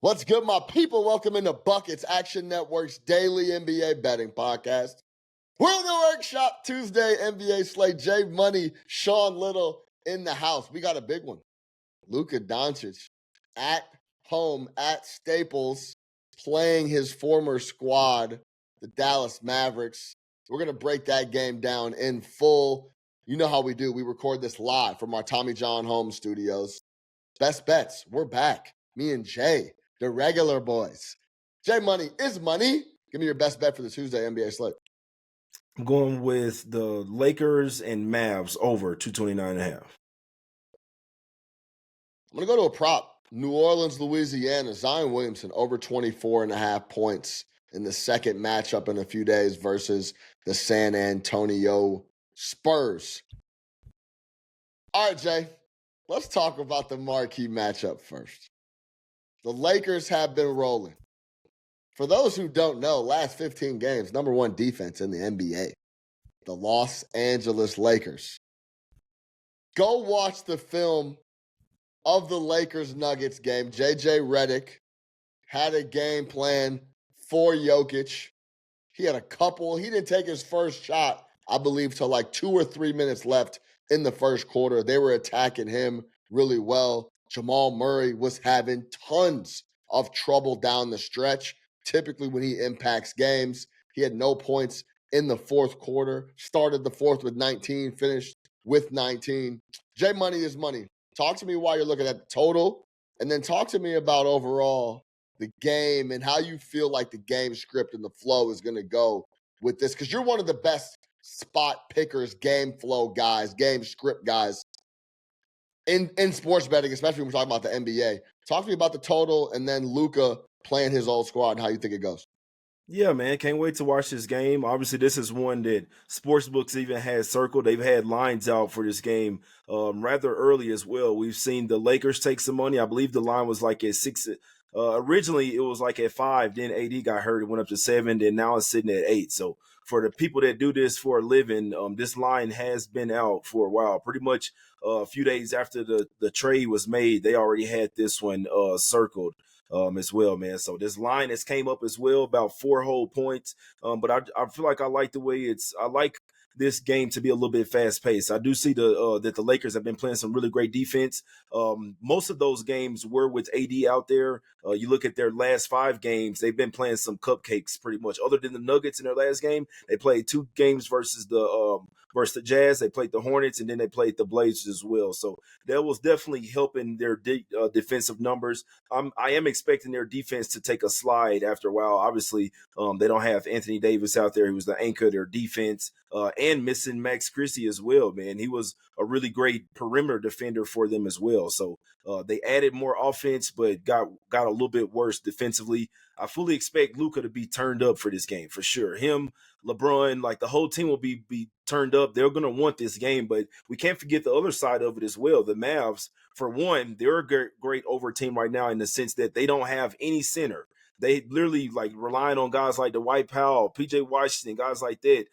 What's good, my people? Welcome into Buckets, Action Network's daily NBA betting podcast. We're in the workshop Tuesday, NBA slate. Jay Money, Sean Little in the house. We got a big one. Luka Doncic at home at Staples playing his former squad, the Dallas Mavericks. We're going to break that game down in full. You know how we do. We record this live from our Tommy John home studios. Best bets. We're back. Me and Jay, the regular boys. Jay Money is money. Give me your best bet for the Tuesday NBA slate. I'm going with the Lakers and Mavs over 229.5. I'm going to go to a prop. New Orleans, Louisiana, Zion Williamson over 24.5 points in the second matchup in a few days versus the San Antonio Spurs. All right, Jay, let's talk about the marquee matchup first. The Lakers have been rolling. For those who don't know, last 15 games, number one defense in the NBA, the Los Angeles Lakers. Go watch the film of the Lakers-Nuggets game. JJ Redick had a game plan for Jokic. He had a couple. He didn't take his first shot, I believe, till like 2 or 3 minutes left in the first quarter. They were attacking him really well. Jamal Murray was having tons of trouble down the stretch. Typically, when he impacts games, he had no points in the fourth quarter. Started the fourth with 19, finished with 19. Jay Money is money. Talk to me while you're looking at the total, and then talk to me about overall the game and how you feel like the game script and the flow is going to go with this, because you're one of the best spot pickers, game flow guys, game script guys in sports betting, especially when we're talking about the NBA. Talk to me about the total and then Luka playing his old squad and how you think it goes. Yeah, man, can't wait to watch this game. Obviously, this is one that sportsbooks even had circled. They've had lines out for this game rather early as well. We've seen the Lakers take some money. I believe the line was like at 6. Originally, it was like at 5. Then AD got hurt. It went up to 7. Then now it's sitting at 8. So for the people that do this for a living, this line has been out for a while. Pretty much a few days after the trade was made, they already had this one circled. As well, man. So this line has came up as well, about 4 whole points. But I feel like I like the way I like this game to be a little bit fast paced. I do see that the Lakers have been playing some really great defense. Most of those games were with AD out there. You look at their last 5 games, they've been playing some cupcakes pretty much. Other than the Nuggets in their last game, they played 2 games versus the Jazz. They played the Hornets, and then they played the Blazers as well. So that was definitely helping their defensive numbers. I am expecting their defense to take a slide after a while. Obviously, they don't have Anthony Davis out there. He was the anchor of their defense, and missing Max Christie as well, man. He was a really great perimeter defender for them as well. So they added more offense, but got a little bit worse defensively. I fully expect Luka to be turned up for this game, for sure. Him, LeBron, like the whole team will be turned up. They're going to want this game, but we can't forget the other side of it as well. The Mavs, for one, they're a great over team right now in the sense that they don't have any center. They literally like relying on guys like Dwight Powell, PJ Washington, guys like that,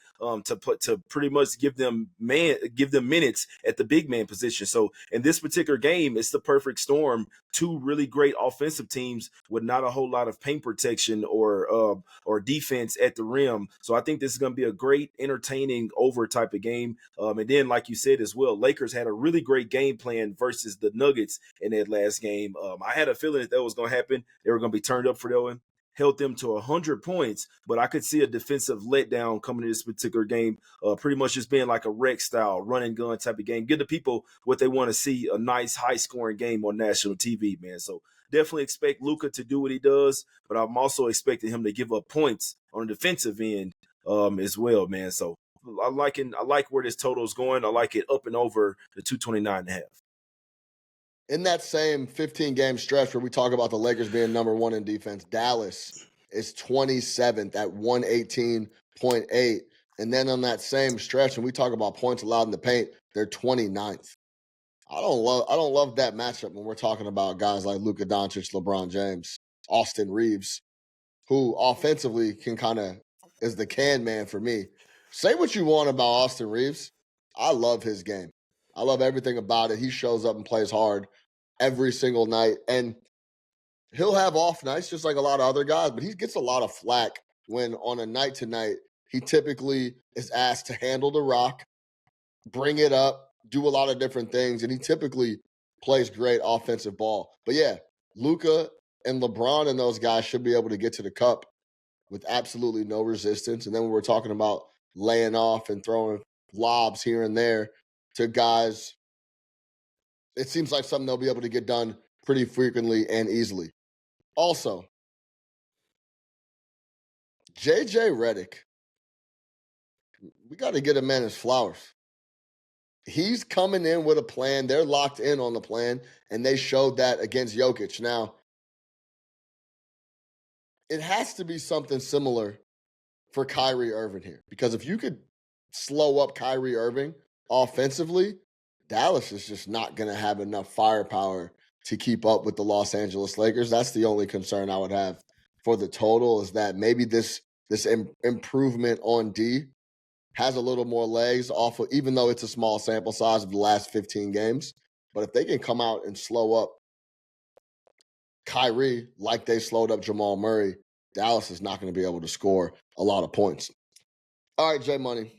to pretty much give them minutes at the big man position. So in this particular game, it's the perfect storm. 2 really great offensive teams with not a whole lot of paint protection or defense at the rim. So I think this is going to be a great, entertaining over type of game. And then, like you said as well, Lakers had a really great game plan versus the Nuggets in that last game. I had a feeling that was going to happen. They were going to be turned up for that one. Held them to 100 points, but I could see a defensive letdown coming to this particular game, pretty much just being like a rec style, run and gun type of game. Give the people what they want to see, a nice high-scoring game on national TV, man. So definitely expect Luka to do what he does, but I'm also expecting him to give up points on the defensive end as well, man. So I like where this total is going. I like it up and over the 229.5. In that same 15-game stretch where we talk about the Lakers being number one in defense, Dallas is 27th at 118.8. And then on that same stretch, when we talk about points allowed in the paint, they're 29th. I don't love that matchup when we're talking about guys like Luka Doncic, LeBron James, Austin Reeves, who offensively can kind of is the can man for me. Say what you want about Austin Reeves. I love his game. I love everything about it. He shows up and plays hard every single night. And he'll have off nights just like a lot of other guys, but he gets a lot of flack when on a night to night, he typically is asked to handle the rock, bring it up, do a lot of different things, and he typically plays great offensive ball. But yeah, Luka and LeBron and those guys should be able to get to the cup with absolutely no resistance. And then when we're talking about laying off and throwing lobs here and there to guys, it seems like something they'll be able to get done pretty frequently and easily. Also, JJ Redick, we got to get a man his flowers. He's coming in with a plan. They're locked in on the plan, and they showed that against Jokic. Now, it has to be something similar for Kyrie Irving here, because if you could slow up Kyrie Irving offensively, Dallas is just not going to have enough firepower to keep up with the Los Angeles Lakers. That's the only concern I would have for the total, is that maybe this improvement on D has a little more legs off of, even though it's a small sample size of the last 15 games. But if they can come out and slow up Kyrie like they slowed up Jamal Murray, Dallas is not going to be able to score a lot of points. All right, J Money.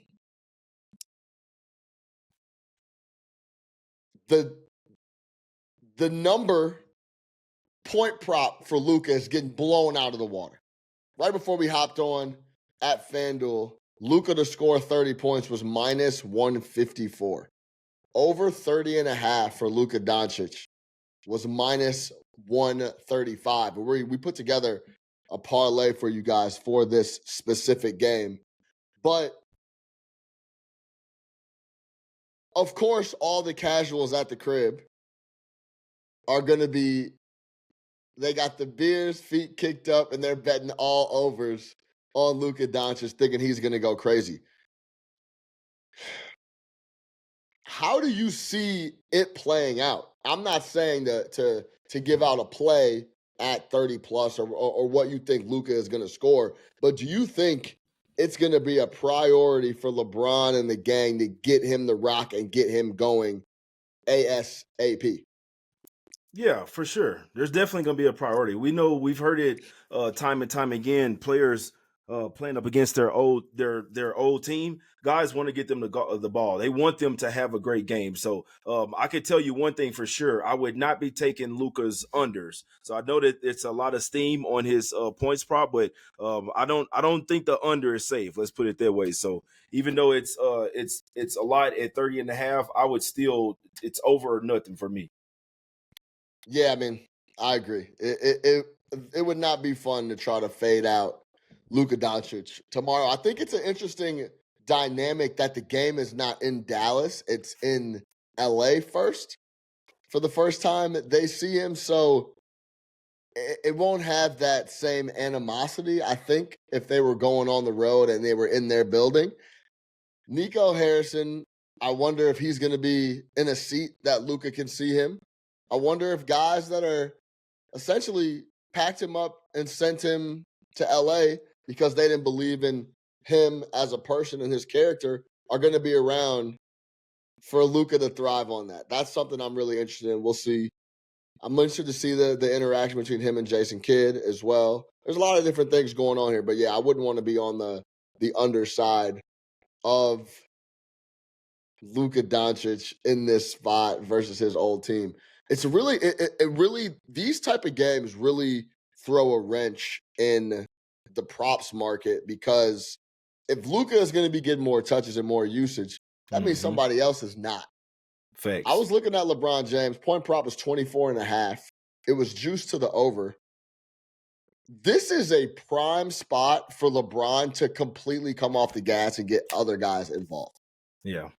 The number point prop for Luka is getting blown out of the water. Right before we hopped on at FanDuel, Luka to score 30 points was minus 154. Over 30.5 for Luka Doncic was minus 135. But we put together a parlay for you guys for this specific game. But of course, all the casuals at the crib are going to be, they got the beers, feet kicked up, and they're betting all overs on Luka Doncic, thinking he's going to go crazy. How do you see it playing out? I'm not saying to give out a play at 30 plus or what you think Luka is going to score, but do you think it's going to be a priority for LeBron and the gang to get him the rock and get him going ASAP? Yeah, for sure. There's definitely going to be a priority. We know, we've heard it time and time again. Players playing up against their old team, guys want to get them the ball. They want them to have a great game. So I could tell you one thing for sure: I would not be taking Luka's unders. So I know that it's a lot of steam on his points prop, but I don't think the under is safe. Let's put it that way. So even though it's a lot at 30.5, I would still, it's over or nothing for me. Yeah, I mean, I agree. It would not be fun to try to fade out Luka Doncic tomorrow. I think it's an interesting dynamic that the game is not in Dallas. It's in LA first for the first time they see him. So it won't have that same animosity, I think, if they were going on the road and they were in their building. Nico Harrison, I wonder if he's going to be in a seat that Luka can see him. I wonder if guys that are essentially packed him up and sent him to LA because they didn't believe in him as a person and his character are going to be around for Luka to thrive on that. That's something I'm really interested in. We'll see. I'm interested to see the interaction between him and Jason Kidd as well. There's a lot of different things going on here, but yeah, I wouldn't want to be on the underside of Luka Doncic in this spot versus his old team. It's really, it really, these type of games really throw a wrench in the props market, because if Luka is going to be getting more touches and more usage, that means somebody else is not. Facts. I was looking at LeBron James. Point prop was 24.5. It was juiced to the over. This is a prime spot for LeBron to completely come off the gas and get other guys involved. Yeah.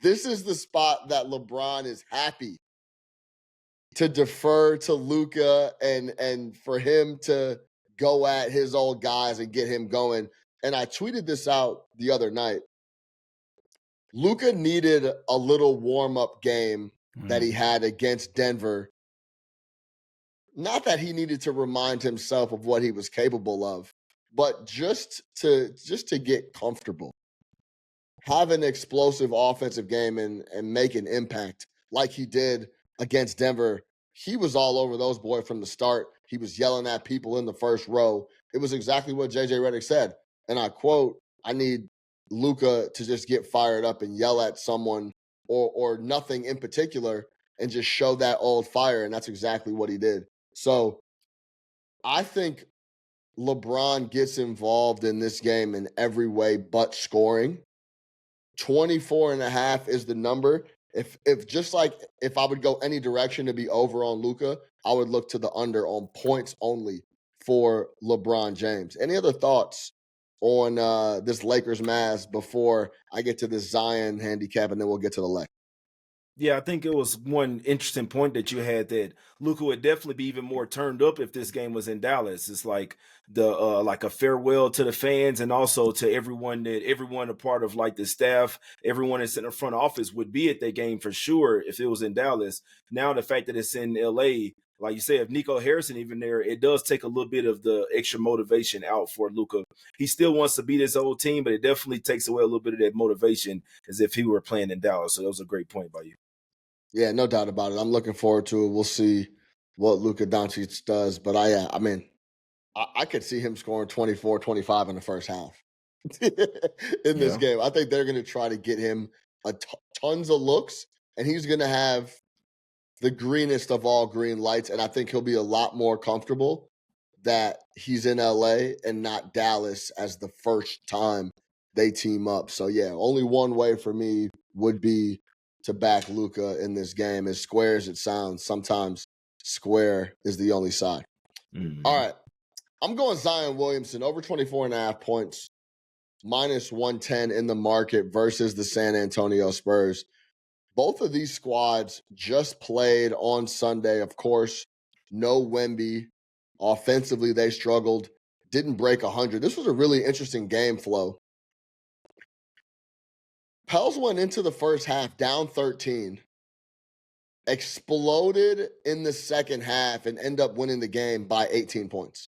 This is the spot that LeBron is happy to defer to Luka and for him to go at his old guys and get him going. And I tweeted this out the other night. Luka needed a little warm-up game that he had against Denver. Not that he needed to remind himself of what he was capable of, but just to get comfortable. Have an explosive offensive game and make an impact like he did against Denver. He was all over those boys from the start. He was yelling at people in the first row. It was exactly what JJ Redick said. And I quote, I need Luka to just get fired up and yell at someone or nothing in particular and just show that old fire. And that's exactly what he did. So I think LeBron gets involved in this game in every way but scoring. 24.5 is the number. If I would go any direction to be over on Luka, I would look to the under on points only for LeBron James. Any other thoughts on this Lakers Mavs before I get to this Zion handicap, and then we'll get to the Lake? Yeah, I think it was one interesting point that you had, that Luka would definitely be even more turned up if this game was in Dallas. It's like like a farewell to the fans, and also to everyone a part of like the staff, everyone that's in the front office would be at that game for sure if it was in Dallas. Now the fact that it's in LA, like you say, if Nico Harrison even there, it does take a little bit of the extra motivation out for Luka. He still wants to beat his old team, but it definitely takes away a little bit of that motivation as if he were playing in Dallas. So that was a great point by you. Yeah, no doubt about it. I'm looking forward to it. We'll see what Luka Doncic does. But I could see him scoring 24, 25 in the first half in this game. I think they're going to try to get him tons of looks, and he's going to have the greenest of all green lights. And I think he'll be a lot more comfortable that he's in LA and not Dallas as the first time they team up. So, yeah, only one way for me would be to back Luka in this game. As square as it sounds, sometimes square is the only side. Mm-hmm. All right. I'm going Zion Williamson over 24.5 points, minus 110 in the market versus the San Antonio Spurs. Both of these squads just played on Sunday. Of course, no Wemby. Offensively, they struggled, didn't break 100. This was a really interesting game flow. Pels went into the first half down 13, exploded in the second half, and end up winning the game by 18 points.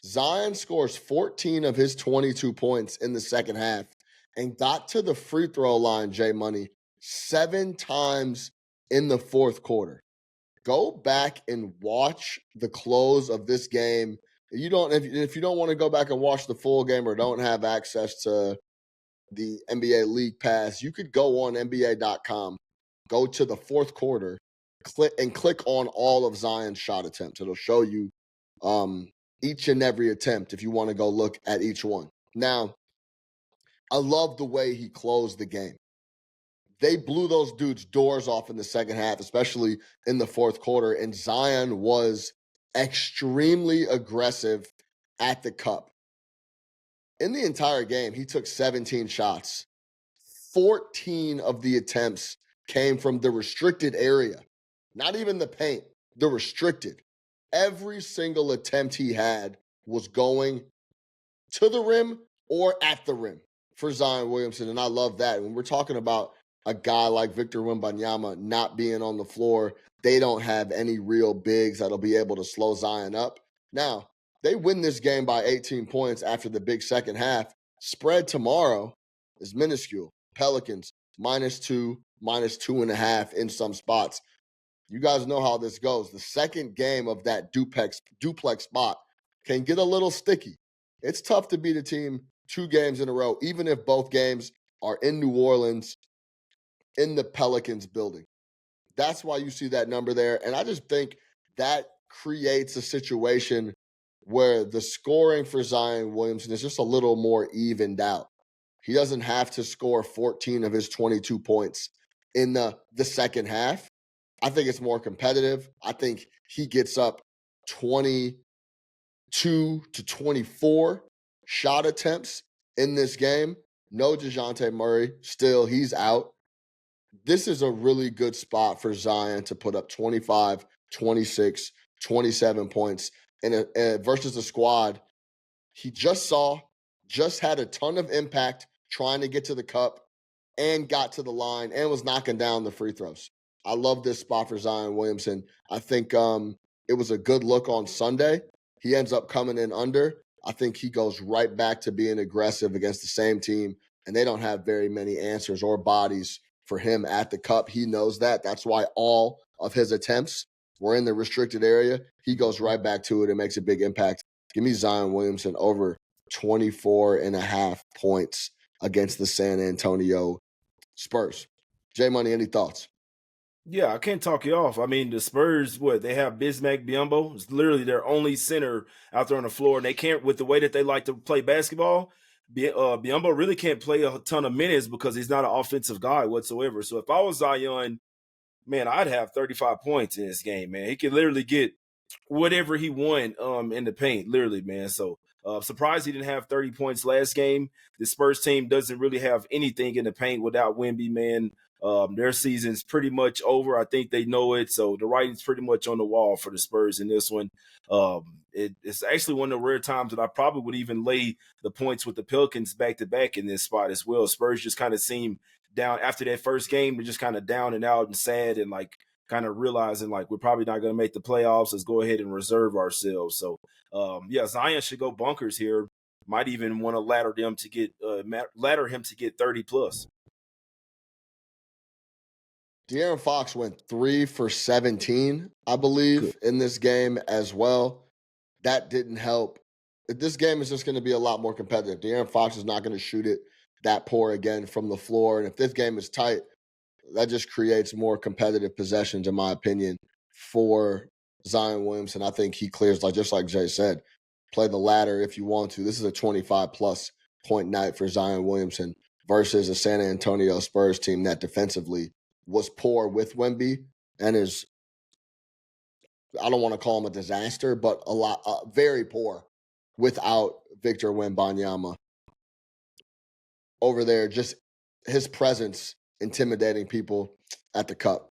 Zion scores 14 of his 22 points in the second half and got to the free throw line, J Money, 7 times in the fourth quarter. Go back and watch the close of this game. If you don't want to go back and watch the full game or don't have access to the NBA League Pass, you could go on NBA.com, go to the fourth quarter, click on all of Zion's shot attempts. It'll show you each and every attempt if you want to go look at each one. Now, I love the way he closed the game. They blew those dudes' doors off in the second half, especially in the fourth quarter, and Zion was extremely aggressive at the cup. In the entire game, he took 17 shots. 14 of the attempts came from the restricted area, not even the paint, the restricted. Every single attempt he had was going to the rim or at the rim for Zion Williamson, and I love that. When we're talking about a guy like Victor Wembanyama not being on the floor, they don't have any real bigs that'll be able to slow Zion up. Now, they win this game by 18 points after the big second half. Spread tomorrow is minuscule. Pelicans, -2, -2.5 in some spots. You guys know how this goes. The second game of that duplex spot can get a little sticky. It's tough to beat a team 2 games in a row, even if both games are in New Orleans, in the Pelicans building. That's why you see that number there. And I just think that creates a situation where the scoring for Zion Williamson is just a little more evened out. He doesn't have to score 14 of his 22 points in the second half. I think it's more competitive. I think he gets up 22 to 24 shot attempts in this game. No DeJounte Murray. Still, he's out. This is a really good spot for Zion to put up 25, 26, 27 points versus a squad he just had a ton of impact trying to get to the cup and got to the line and was knocking down the free throws. I love this spot for Zion Williamson. I think it was a good look on Sunday. He ends up coming in under. I think he goes right back to being aggressive against the same team, and they don't have very many answers or bodies for him at the cup. He knows that. That's why all of his attempts were in the restricted area. he goes right back to it and makes a big impact. Give me Zion Williamson over 24.5 points against the San Antonio Spurs. J Money, any thoughts? Yeah, I can't talk you off. I mean, the Spurs, they have Bismack Biyombo. It's literally their only center out there on the floor, and they can't, with the way that they like to play basketball, Biyombo really can't play a ton of minutes because he's not an offensive guy whatsoever. So if I was Zion, man, I'd have 35 points in this game, man. He could literally get whatever he want in the paint, literally, man. So surprised he didn't have 30 points last game. The Spurs team doesn't really have anything in the paint without Wemby, man. Their season's pretty much over. I think they know it. So the writing's pretty much on the wall for the Spurs in this one. It's actually one of the rare times that I probably would even lay the points with the Pelicans back-to-back in this spot as well. Spurs just kind of seem down after that first game. They're just kind of down and out and sad and like kind of realizing like we're probably not going to make the playoffs. Let's go ahead and reserve ourselves. So, Zion should go bunkers here. Might even want to ladder him to get 30 plus. De'Aaron Fox went 3 for 17, I believe, in this game as well. That didn't help. This game is just going to be a lot more competitive. De'Aaron Fox is not going to shoot it that poor again from the floor. And if this game is tight, that just creates more competitive possessions, in my opinion, for Zion Williamson. I think he clears, just like Jay said, play the ladder if you want to. This is a 25-plus point night for Zion Williamson versus a San Antonio Spurs team that defensively was poor with Wemby and is, I don't want to call him a disaster, but very poor without Victor Wembanyama over there. Just his presence intimidating people at the cup.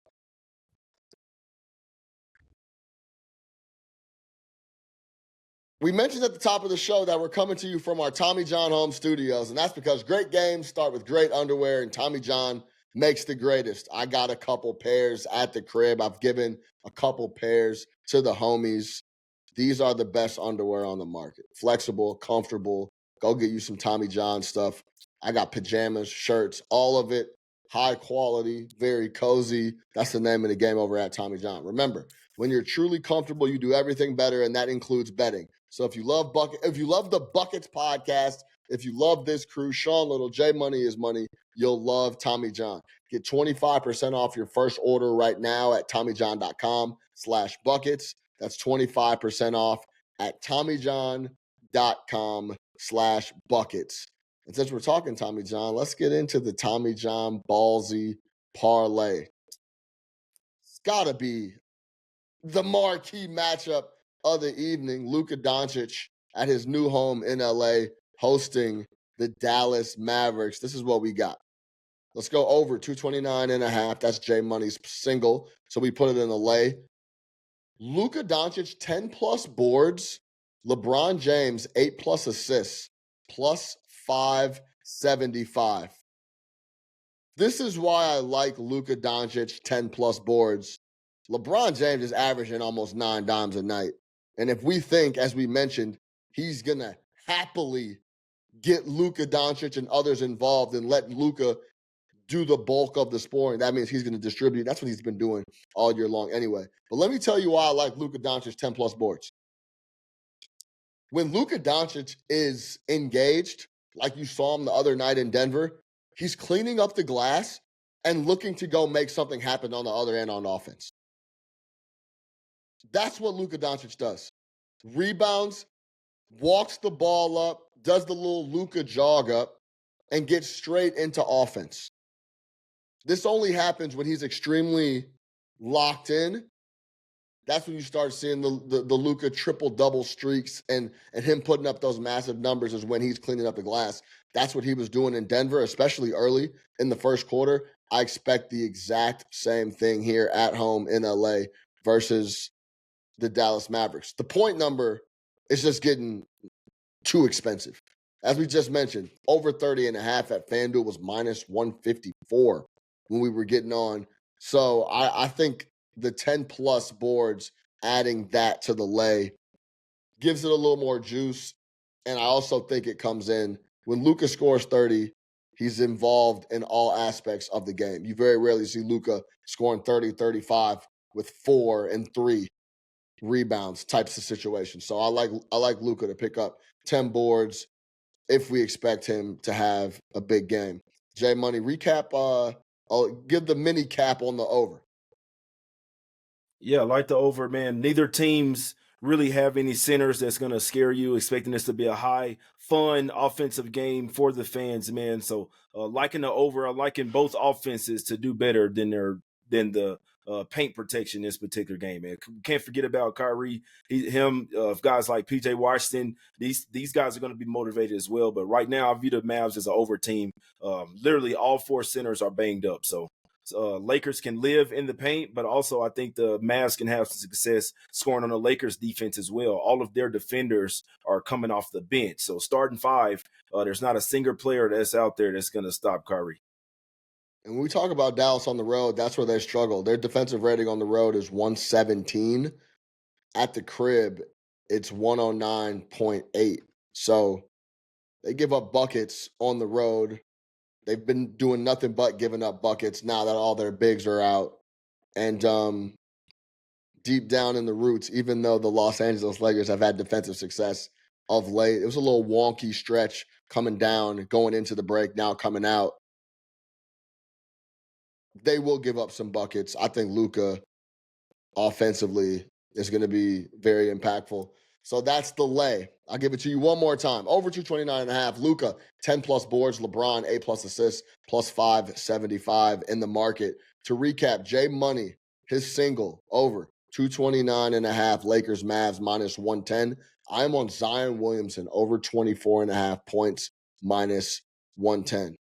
We mentioned at the top of the show that we're coming to you from our Tommy John home studios, and that's because great games start with great underwear, and Tommy John makes the greatest. I got a couple pairs at the crib. I've given a couple pairs to the homies. These are the best underwear on the market. Flexible, comfortable. Go get you some Tommy John stuff. I got pajamas, shirts, all of it. High quality, very cozy. That's the name of the game over at Tommy John. Remember, when you're truly comfortable, you do everything better, and that includes betting. So if you love the Buckets podcast, if you love this crew, Sean Little, J Money is Money, you'll love Tommy John. Get 25% off your first order right now at TommyJohn.com/buckets. That's 25% off at TommyJohn.com/buckets. And since we're talking Tommy John, let's get into the Tommy John Ballsy parlay. It's got to be the marquee matchup of the evening. Luka Doncic at his new home in LA hosting the Dallas Mavericks. This is what we got. Let's go over 229.5. That's J Money's single. So we put it in a lay. Luka Doncic, 10-plus boards. LeBron James, 8-plus assists, plus 575. This is why I like Luka Doncic, 10-plus boards. LeBron James is averaging almost 9 dimes a night. And if we think, as we mentioned, he's going to happily get Luka Doncic and others involved and let Luka do the bulk of the scoring, that means he's going to distribute. That's what he's been doing all year long anyway. But let me tell you why I like Luka Doncic 10-plus boards. When Luka Doncic is engaged, like you saw him the other night in Denver, he's cleaning up the glass and looking to go make something happen on the other end on offense. That's what Luka Doncic does. Rebounds, walks the ball up, does the little Luka jog up, and gets straight into offense. This only happens when he's extremely locked in. That's when you start seeing the Luka triple-double streaks and him putting up those massive numbers is when he's cleaning up the glass. That's what he was doing in Denver, especially early in the first quarter. I expect the exact same thing here at home in LA versus the Dallas Mavericks. The point number is just getting too expensive. As we just mentioned, over 30.5 at FanDuel was minus 154 when we were getting on. So I think the 10-plus boards, adding that to the lay, gives it a little more juice. And I also think it comes in when Luka scores 30, he's involved in all aspects of the game. You very rarely see Luka scoring 30, 35 with 4 and 3 rebounds types of situations. So I like Luka to pick up 10 boards if we expect him to have a big game. J Money, recap. I'll give the mini cap on the over. Yeah, like the over, man. Neither teams really have any centers that's going to scare you, expecting this to be a high, fun offensive game for the fans, man. So liking the over, I liking both offenses to do better than the paint protection in this particular game, man. Can't forget about Kyrie. Guys like PJ Washington, these guys are going to be motivated as well. But right now, I view the Mavs as an over team. Literally, all four centers are banged up. So Lakers can live in the paint, but also I think the Mavs can have some success scoring on the Lakers defense as well. All of their defenders are coming off the bench. So starting five, there's not a single player that's out there that's going to stop Kyrie. And when we talk about Dallas on the road, that's where they struggle. Their defensive rating on the road is 117. At the crib, it's 109.8. So they give up buckets on the road. They've been doing nothing but giving up buckets now that all their bigs are out. And deep down in the roots, even though the Los Angeles Lakers have had defensive success of late, it was a little wonky stretch coming down, going into the break, now coming out. They will give up some buckets. I think Luka offensively is going to be very impactful. So that's the lay. I'll give it to you one more time. Over 229.5. Luka, 10 plus boards. LeBron, 8 plus assists, plus 575 in the market. To recap, J Money, his single, over 229.5. Lakers, Mavs, minus 110. I'm on Zion Williamson, over 24.5 points, minus 110.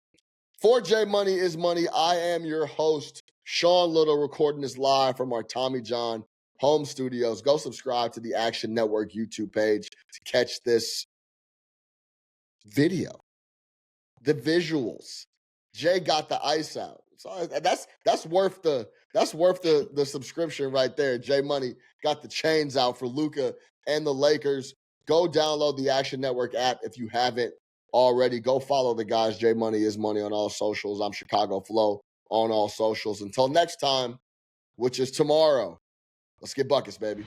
For J Money is Money, I am your host, Sean Little, recording this live from our Tommy John home studios. Go subscribe to the Action Network YouTube page to catch this video, the visuals. Jay got the ice out. So that's worth the subscription right there. Jay Money got the chains out for Luka and the Lakers. Go download the Action Network app if you haven't already. Go follow the guys. J Money is Money on all socials. I'm Chicago Flow on all socials. Until next time, which is tomorrow. Let's get buckets, baby.